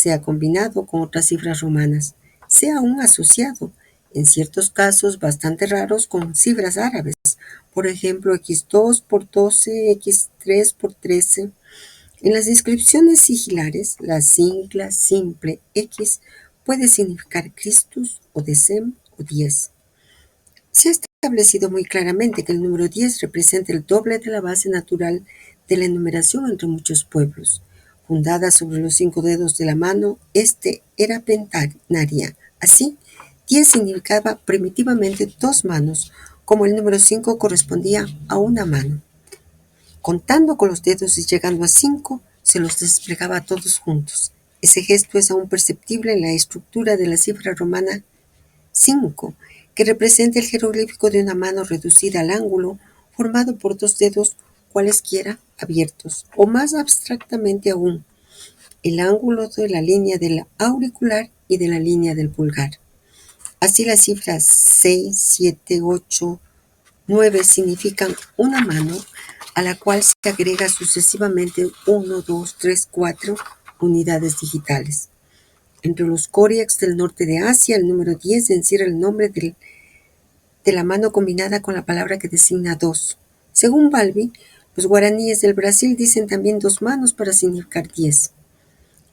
sea combinado con otras cifras romanas, sea aún asociado, en ciertos casos bastante raros, con cifras árabes, por ejemplo x2 por 12, x3 por 13. En las inscripciones sigilares, la sigla simple X puede significar Christus o Decem o 10. Se ha establecido muy claramente que el número 10 representa el doble de la base natural de la enumeración entre muchos pueblos. Fundada sobre los 5 dedos de la mano, este era pentenaria. Así, 10 significaba primitivamente 2 manos, como el número 5 correspondía a una mano. Contando con los dedos y llegando a 5, se los desplegaba todos juntos. Ese gesto es aún perceptible en la estructura de la cifra romana 5, que representa el jeroglífico de una mano reducida al ángulo, formado por 2 dedos cualesquiera abiertos, o más abstractamente aún, el ángulo de la línea del auricular y de la línea del pulgar. Así las cifras 6, 7, 8, 9 significan una mano a la cual se agrega sucesivamente 1, 2, 3, 4 unidades digitales. Entre los Koryaks del norte de Asia, el número 10 encierra el nombre de la mano combinada con la palabra que designa 2. Según Balbi, los guaraníes del Brasil dicen también 2 manos para significar 10.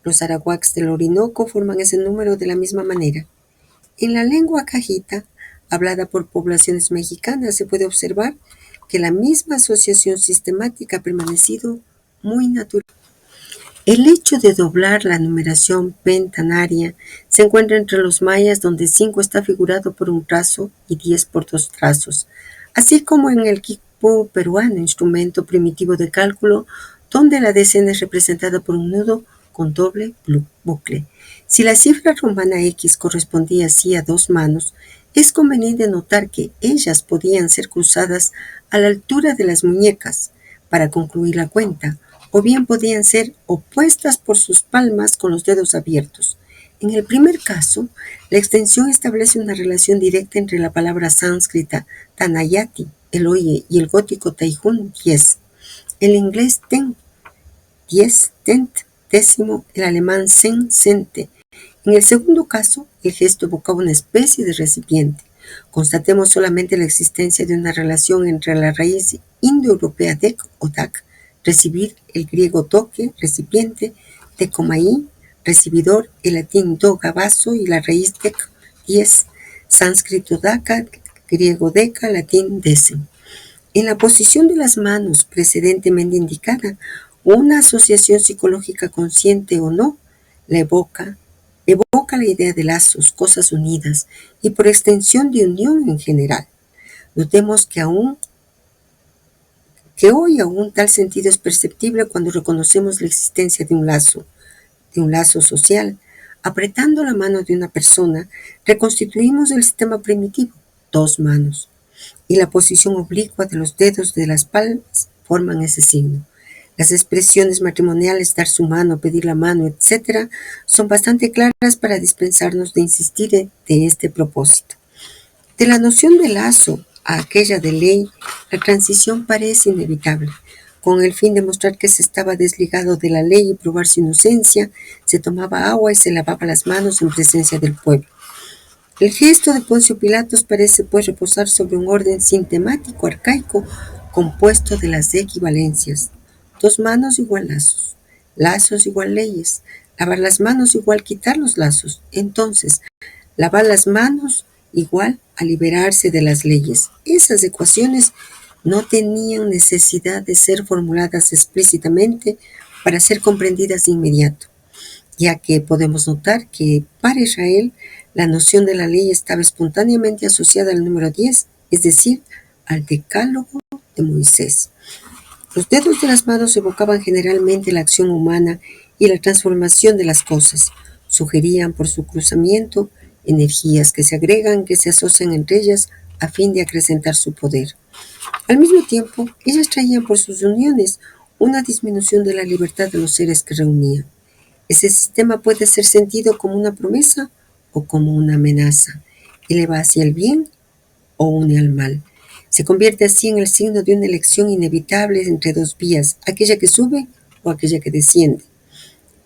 Los arawaks del Orinoco forman ese número de la misma manera. En la lengua cajita, hablada por poblaciones mexicanas, se puede observar que la misma asociación sistemática ha permanecido muy natural. El hecho de doblar la numeración pentanaria se encuentra entre los mayas, donde 5 está figurado por un trazo y 10 por 2 trazos, así como en el quipu peruano, instrumento primitivo de cálculo, donde la decena es representada por un nudo con doble bucle. Si la cifra romana X correspondía así a 2 manos, es conveniente notar que ellas podían ser cruzadas a la altura de las muñecas para concluir la cuenta, o bien podían ser opuestas por sus palmas con los dedos abiertos. En el primer caso, la extensión establece una relación directa entre la palabra sánscrita tanayati, el oye, y el gótico taijún, 10. El inglés ten, 10, tent, décimo, el alemán sen, cente. En el segundo caso, el gesto evocaba una especie de recipiente. Constatemos solamente la existencia de una relación entre la raíz indoeuropea dek o dak, recibir, el griego toque, recipiente, tecomaí, recibidor, el latín doga, vaso, y la raíz dek, 10, sánscrito daka, griego deca, latín decim. En la posición de las manos precedentemente indicada, una asociación psicológica consciente o no, la evoca la idea de lazos, cosas unidas, y por extensión de unión en general. Notemos que hoy aún tal sentido es perceptible cuando reconocemos la existencia de un lazo social. Apretando la mano de una persona, reconstituimos el sistema primitivo, 2 manos, y la posición oblicua de los dedos de las palmas forman ese signo. Las expresiones matrimoniales, dar su mano, pedir la mano, etc., son bastante claras para dispensarnos de insistir de este propósito. De la noción de lazo a aquella de ley, la transición parece inevitable. Con el fin de mostrar que se estaba desligado de la ley y probar su inocencia, se tomaba agua y se lavaba las manos en presencia del pueblo. El gesto de Poncio Pilatos parece pues reposar sobre un orden sintemático arcaico compuesto de las equivalencias. 2 manos igual lazos, lazos igual leyes, lavar las manos igual quitar los lazos. Entonces, lavar las manos igual a liberarse de las leyes. Esas ecuaciones no tenían necesidad de ser formuladas explícitamente para ser comprendidas de inmediato, ya que podemos notar que para Israel la noción de la ley estaba espontáneamente asociada al número 10, es decir, al decálogo de Moisés. Los dedos de las manos evocaban generalmente la acción humana y la transformación de las cosas. Sugerían por su cruzamiento energías que se agregan, que se asocian entre ellas a fin de acrecentar su poder. Al mismo tiempo, ellas traían por sus uniones una disminución de la libertad de los seres que reunían. Ese sistema puede ser sentido como una promesa o como una amenaza. Eleva hacia el bien o une al mal. Se convierte así en el signo de una elección inevitable entre 2 vías, aquella que sube o aquella que desciende.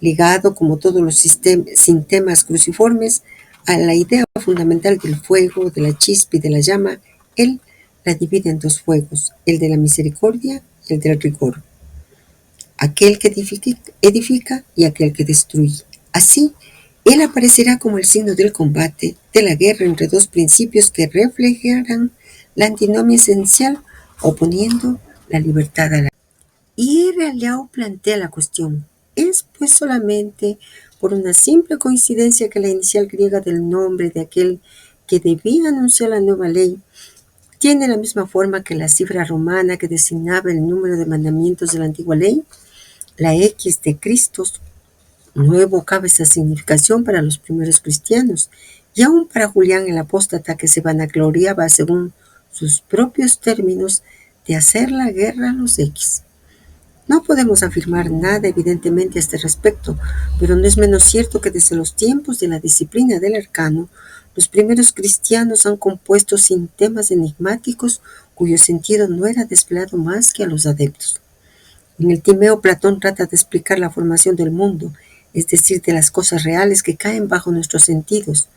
ligado como todos los sistemas cruciformes a la idea fundamental del fuego, de la chispa y de la llama. Él la divide en dos fuegos, el de la misericordia y el del rigor, aquel que edifica y aquel que destruye. Así, él aparecerá como el signo del combate, de la guerra entre dos principios que reflejarán la antinomia esencial, oponiendo la libertad a la. Y Liao plantea la cuestión. ¿Es pues solamente por una simple coincidencia que la inicial griega del nombre de aquel que debía anunciar la nueva ley tiene la misma forma que la cifra romana que designaba el número de mandamientos de la antigua ley? La X de Cristo no evocaba esa significación para los primeros cristianos, y aún para Julián el apóstata, que se vanagloriaba, según sus propios términos, de hacer la guerra a los X. No podemos afirmar nada evidentemente a este respecto, pero no es menos cierto que desde los tiempos de la disciplina del arcano, los primeros cristianos han compuesto sintemas enigmáticos cuyo sentido no era desvelado más que a los adeptos. En el Timeo, Platón trata de explicar la formación del mundo, es decir, de las cosas reales que caen bajo nuestros sentidos.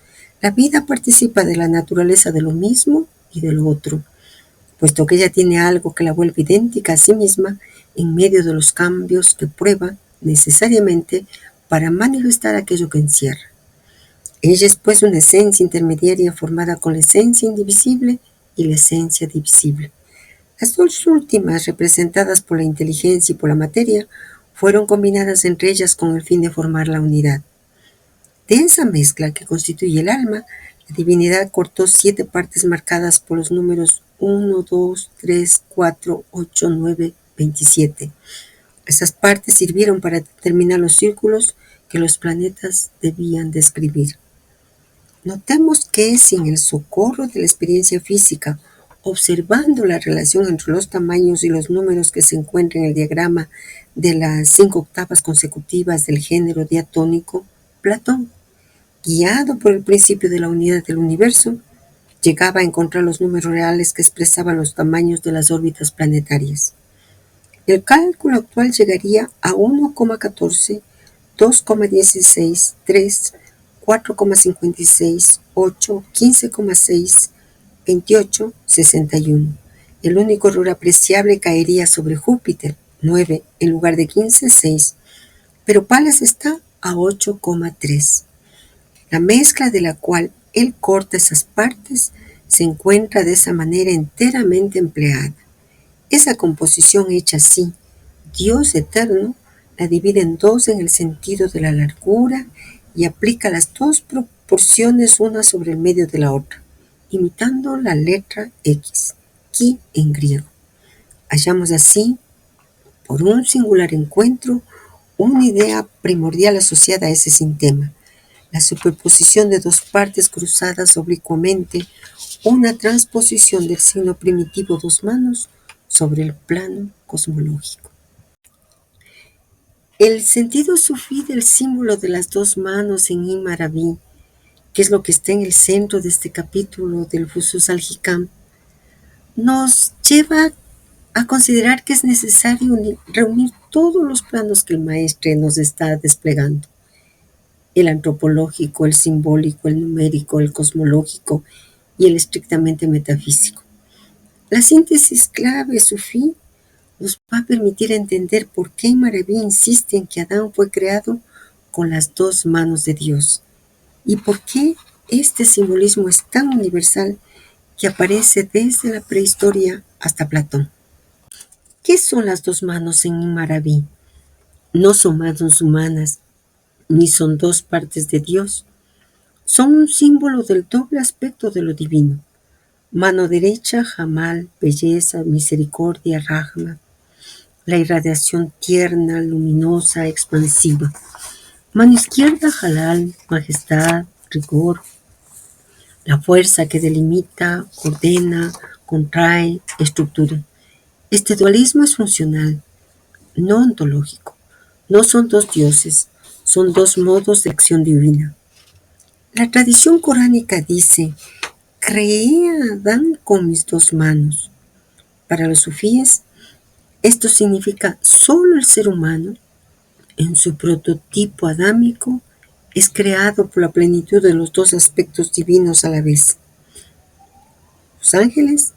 La vida participa de la naturaleza de lo mismo y de lo otro, puesto que ella tiene algo que la vuelve idéntica a sí misma en medio de los cambios que prueba necesariamente para manifestar aquello que encierra. Ella es pues una esencia intermediaria formada con la esencia indivisible y la esencia divisible. Las dos últimas, representadas por la inteligencia y por la materia, fueron combinadas entre ellas con el fin de formar la unidad. De esa mezcla que constituye el alma, la divinidad cortó 7 partes marcadas por los números 1, 2, 3, 4, 8, 9, 27. Esas partes sirvieron para determinar los círculos que los planetas debían describir. Notemos que sin el socorro de la experiencia física, observando la relación entre los tamaños y los números que se encuentran en el diagrama de las 5 octavas consecutivas del género diatónico, Platón, guiado por el principio de la unidad del universo, llegaba a encontrar los números reales que expresaban los tamaños de las órbitas planetarias. El cálculo actual llegaría a 1,14, 2,16, 3, 4,56, 8, 15,6, 28, 61. El único error apreciable caería sobre Júpiter, 9, en lugar de 15, 6. Pero Pales está a 8,3. La mezcla de la cual él corta esas partes se encuentra de esa manera enteramente empleada. Esa composición hecha así, Dios eterno, la divide en dos en el sentido de la largura y aplica las dos proporciones una sobre el medio de la otra, imitando la letra X, Ki en griego. Hallamos así, por un singular encuentro, una idea primordial asociada a ese sistema, la superposición de dos partes cruzadas oblicuamente, una transposición del signo primitivo dos manos sobre el plano cosmológico. El sentido sufí del símbolo de las dos manos en Imaraví, que es lo que está en el centro de este capítulo del Fusus al Hikam, nos lleva a considerar que es necesario reunir todos los planos que el maestre nos está desplegando: el antropológico, el simbólico, el numérico, el cosmológico y el estrictamente metafísico. La síntesis clave sufí nos va a permitir entender por qué Maraví insiste en que Adán fue creado con las dos manos de Dios y por qué este simbolismo es tan universal que aparece desde la prehistoria hasta Platón. ¿Qué son las dos manos en Maraví? No son manos humanas, ni son dos partes de Dios. Son un símbolo del doble aspecto de lo divino. Mano derecha, Jamal, belleza, misericordia, Rahma, la irradiación tierna, luminosa, expansiva. Mano izquierda, Halal, majestad, rigor, la fuerza que delimita, ordena, contrae, estructura. Este dualismo es funcional, no ontológico. No son dos dioses, son dos modos de acción divina. La tradición coránica dice: creé a Adán con mis dos manos. Para los sufíes, esto significa solo el ser humano, En su prototipo adámico, es creado por la plenitud de los dos aspectos divinos a la vez. Los ángeles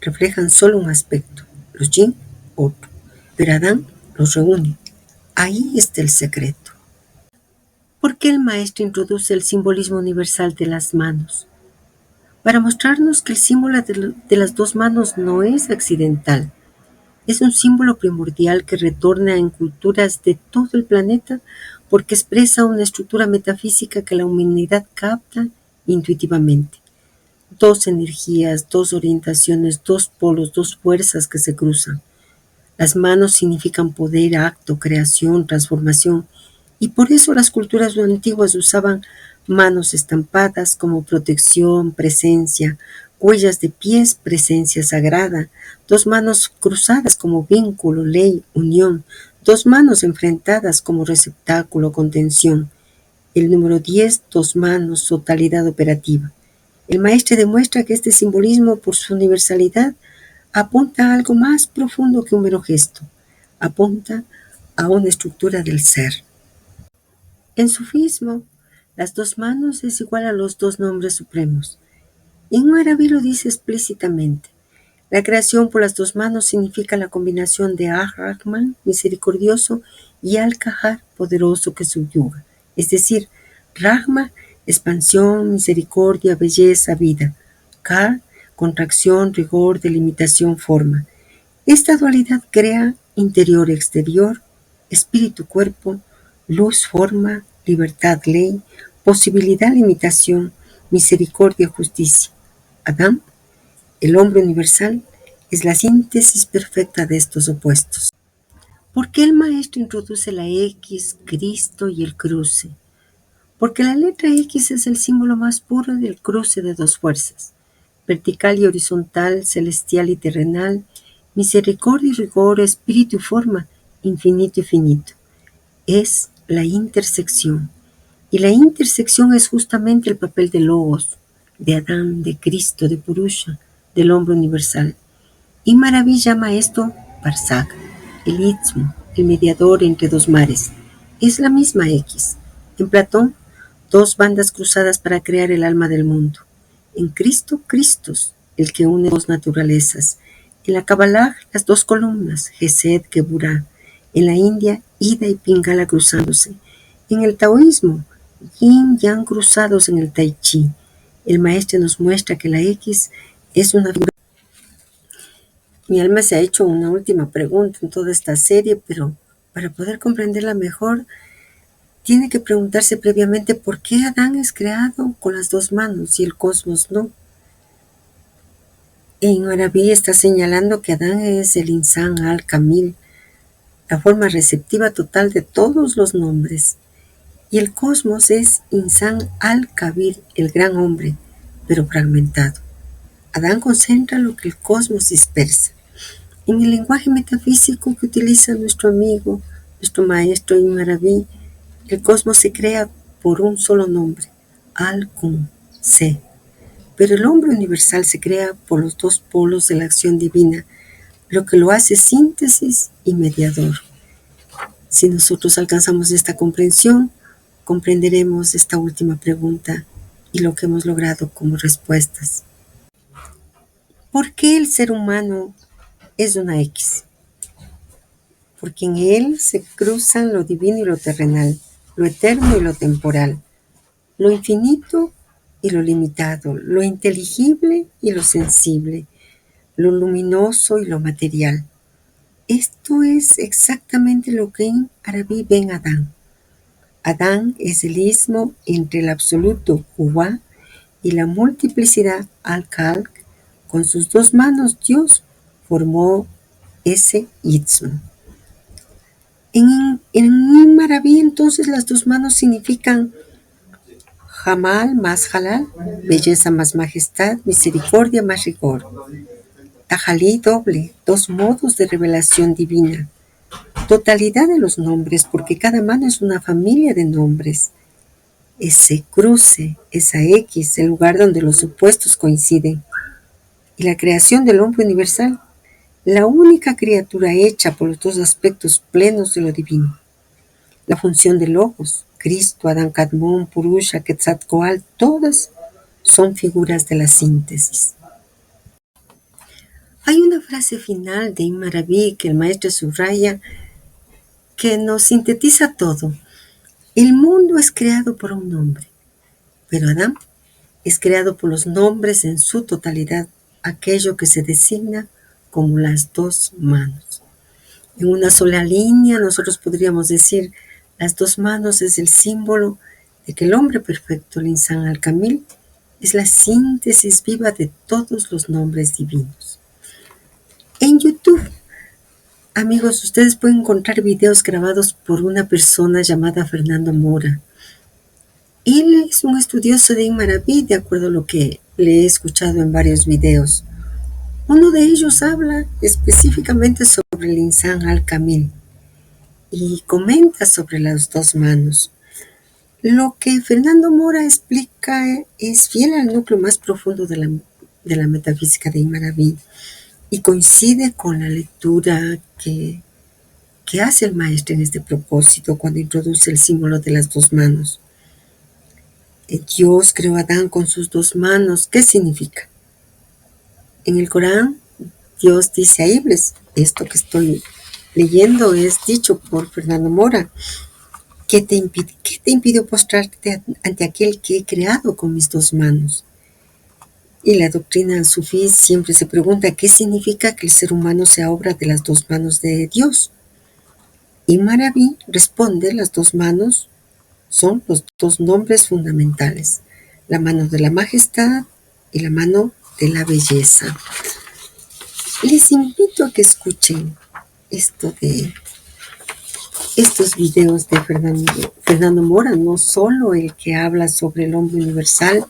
reflejan solo un aspecto, los yin otro, pero Adán los reúne. Ahí está el secreto. ¿Por qué el maestro introduce el simbolismo universal de las manos? Para mostrarnos que el símbolo de las dos manos no es accidental. Es un símbolo primordial que retorna en culturas de todo el planeta porque expresa una estructura metafísica que la humanidad capta intuitivamente. Dos energías, dos orientaciones, dos polos, dos fuerzas que se cruzan. Las manos significan poder, acto, creación, transformación, y por eso las culturas antiguas usaban manos estampadas como protección, presencia, huellas de pies, presencia sagrada, dos manos cruzadas como vínculo, ley, unión, dos manos enfrentadas como receptáculo, contención. El número 10, dos manos, totalidad operativa. El maestro demuestra que este simbolismo, por su universalidad, apunta a algo más profundo que un mero gesto. Apunta a una estructura del ser. En sufismo, las dos manos es igual a los dos nombres supremos. En Arabi lo dice explícitamente. La creación por las dos manos significa la combinación de Ar-Rahman, misericordioso, y Al-Qahar, poderoso que subyuga. Es decir, Rahma, expansión, misericordia, belleza, vida. Qahar, contracción, rigor, delimitación, forma. Esta dualidad crea interior-exterior, espíritu-cuerpo, luz-forma, libertad-ley, posibilidad-limitación, misericordia-justicia. Adán, el hombre universal, es la síntesis perfecta de estos opuestos. ¿Por qué el maestro introduce la X, Cristo y el cruce? Porque la letra X es el símbolo más puro del cruce de dos fuerzas, vertical y horizontal, celestial y terrenal, misericordia y rigor, espíritu y forma, infinito y finito. Es la intersección. Y la intersección es justamente el papel de Logos, de Adán, de Cristo, de Purusha, del hombre universal. Y Maraví llama esto Barzak, el istmo, el mediador entre dos mares. Es la misma X. En Platón, dos bandas cruzadas para crear el alma del mundo. En Cristo, Cristos, el que une dos naturalezas. En la Kabbalah, las dos columnas, Gesed, Geburah. En la India, Ida y Pingala cruzándose. En el taoísmo, Yin y Yang cruzados en el Tai Chi. El maestro nos muestra que la X es una figura. Mi alma se ha hecho una última pregunta en toda esta serie, pero para poder comprenderla mejor, tiene que preguntarse previamente por qué Adán es creado con las dos manos y el cosmos no. En Arabi está señalando que Adán es el Insan al-Kamil, la forma receptiva total de todos los nombres. Y el cosmos es Insan al-Kabir, el gran hombre, pero fragmentado. Adán concentra lo que el cosmos dispersa. En el lenguaje metafísico que utiliza nuestro amigo, nuestro maestro Ibn Arabi, el cosmos se crea por un solo nombre, Al-Kun, sé. Pero el hombre universal se crea por los dos polos de la acción divina, lo que lo hace síntesis y mediador. Si nosotros alcanzamos esta comprensión, comprenderemos esta última pregunta y lo que hemos logrado como respuestas. ¿Por qué el ser humano es una X? Porque en él se cruzan lo divino y lo terrenal, lo eterno y lo temporal, lo infinito y lo limitado, lo inteligible y lo sensible, lo luminoso y lo material. Esto es exactamente lo que en Arabi ve en Adán. Adán es el istmo entre el absoluto Huwa y la multiplicidad Al-Khalq. Con sus dos manos Dios formó ese istmo. En Maraví, entonces, las dos manos significan Jamal más Jalal, belleza más majestad, misericordia más rigor. Tajalí doble, dos modos de revelación divina. Totalidad de los nombres, porque cada mano es una familia de nombres. Ese cruce, esa X, el lugar donde los opuestos coinciden. Y la creación del hombre universal, la única criatura hecha por los dos aspectos plenos de lo divino. La función de Logos, Cristo, Adán Kadmon, Purusha, Quetzalcóatl, todas son figuras de la síntesis. Hay una frase final de Ibn Arabi que el maestro subraya que nos sintetiza todo. El mundo es creado por un nombre, pero Adán es creado por los nombres en su totalidad, aquello que se designa como las dos manos. En una sola línea nosotros podríamos decir, las dos manos es el símbolo de que el hombre perfecto, el Insan al-Kamil, es la síntesis viva de todos los nombres divinos. En YouTube, amigos, ustedes pueden encontrar videos grabados por una persona llamada Fernando Mora. Él es un estudioso de Ibn Arabi, de acuerdo a lo que le he escuchado en varios videos. Uno de ellos habla específicamente sobre el Insan al-Kamil y comenta sobre las dos manos. Lo que Fernando Mora explica es fiel al núcleo más profundo de la metafísica de Ibn Arabi y coincide con la lectura que hace el maestro en este propósito cuando introduce el símbolo de las dos manos. Dios creó a Adán con sus dos manos. ¿Qué significa? En el Corán, Dios dice a Iblis, esto que estoy leyendo es dicho por Fernando Mora, ¿qué te impidió postrarte ante aquel que he creado con mis dos manos? Y la doctrina sufí siempre se pregunta, ¿qué significa que el ser humano sea obra de las dos manos de Dios? Y Maraví responde, las dos manos son los dos nombres fundamentales, la mano de la majestad y la mano de la belleza. Les invito a que escuchen estos videos de Fernando Mora, no solo el que habla sobre el hombre universal,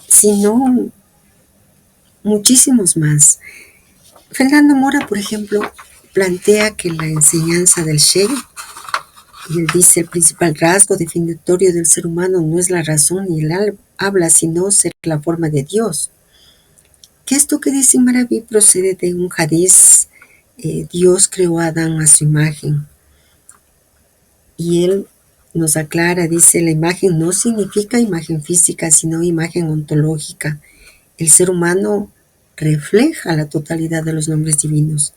sino muchísimos más. Fernando Mora, por ejemplo, plantea que la enseñanza del Sheikh, y él dice, el principal rasgo definitorio del ser humano no es la razón ni el habla, sino ser la forma de Dios. Que esto que dice Maraví procede de un hadiz, Dios creó a Adán a su imagen. Y él nos aclara, dice, la imagen no significa imagen física, sino imagen ontológica. El ser humano refleja la totalidad de los nombres divinos.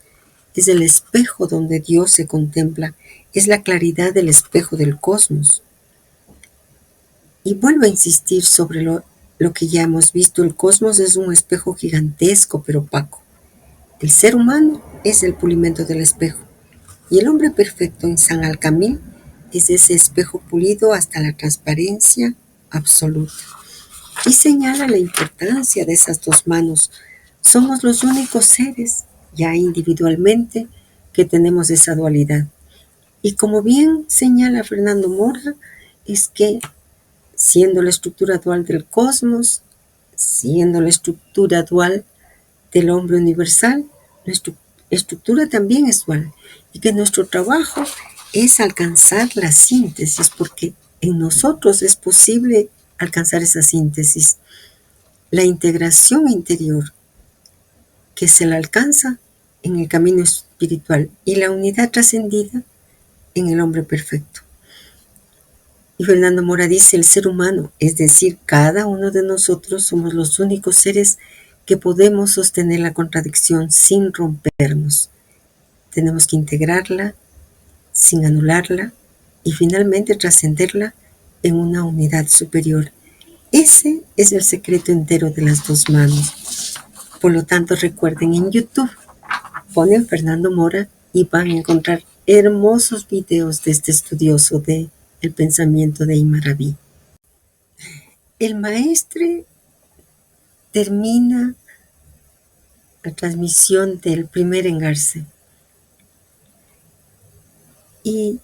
Es el espejo donde Dios se contempla, es la claridad del espejo del cosmos. Y vuelvo a insistir sobre lo que ya hemos visto, el cosmos es un espejo gigantesco pero opaco. El ser humano es el pulimento del espejo, y el hombre perfecto Insan al-Kamil es ese espejo pulido hasta la transparencia absoluta. Y señala la importancia de esas dos manos. Somos los únicos seres, ya individualmente, que tenemos esa dualidad. Y como bien señala Fernando Mora, es que siendo la estructura dual del cosmos, siendo la estructura dual del hombre universal, nuestra estructura también es dual. Y que nuestro trabajo es alcanzar la síntesis, porque en nosotros es posible alcanzar esa síntesis. La integración interior, que se la alcanza en el camino espiritual, y la unidad trascendida en el hombre perfecto. Y Fernando Mora dice, el ser humano, es decir, cada uno de nosotros somos los únicos seres que podemos sostener la contradicción sin rompernos. Tenemos que integrarla sin anularla y finalmente trascenderla en una unidad superior. Ese es el secreto entero de las dos manos. Por lo tanto, recuerden, en YouTube ponen Fernando Mora y van a encontrar hermosos videos de este estudioso de el pensamiento de Ibn Arabi. El maestre termina la transmisión del primer engarce y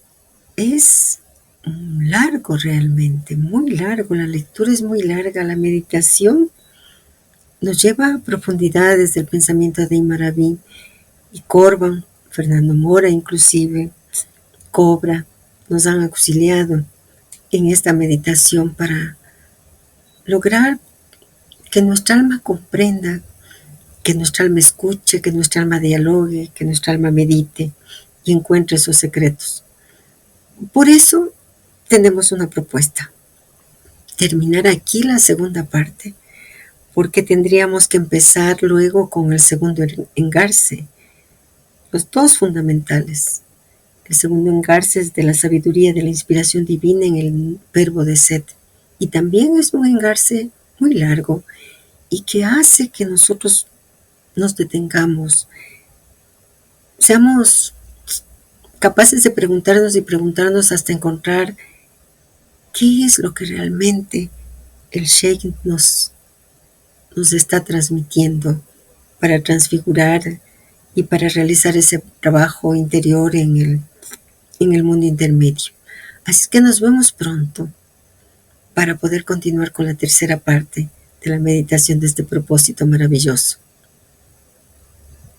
es largo realmente, muy largo, la lectura es muy larga, la meditación nos lleva a profundidades del pensamiento de Ibn Arabi y Corban, Fernando Mora inclusive, Cobra, nos han auxiliado en esta meditación para lograr que nuestra alma comprenda, que nuestra alma escuche, que nuestra alma dialogue, que nuestra alma medite y encuentre esos secretos. Por eso tenemos una propuesta: terminar aquí la segunda parte, porque tendríamos que empezar luego con el segundo engarce, los dos fundamentales. El segundo engarce es de la sabiduría de la inspiración divina en el verbo de Set. Y también es un engarce muy largo y que hace que nosotros nos detengamos, seamos capaces de preguntarnos y preguntarnos hasta encontrar qué es lo que realmente el Sheikh nos está transmitiendo para transfigurar y para realizar ese trabajo interior en el mundo intermedio. Así que nos vemos pronto para poder continuar con la tercera parte de la meditación de este propósito maravilloso.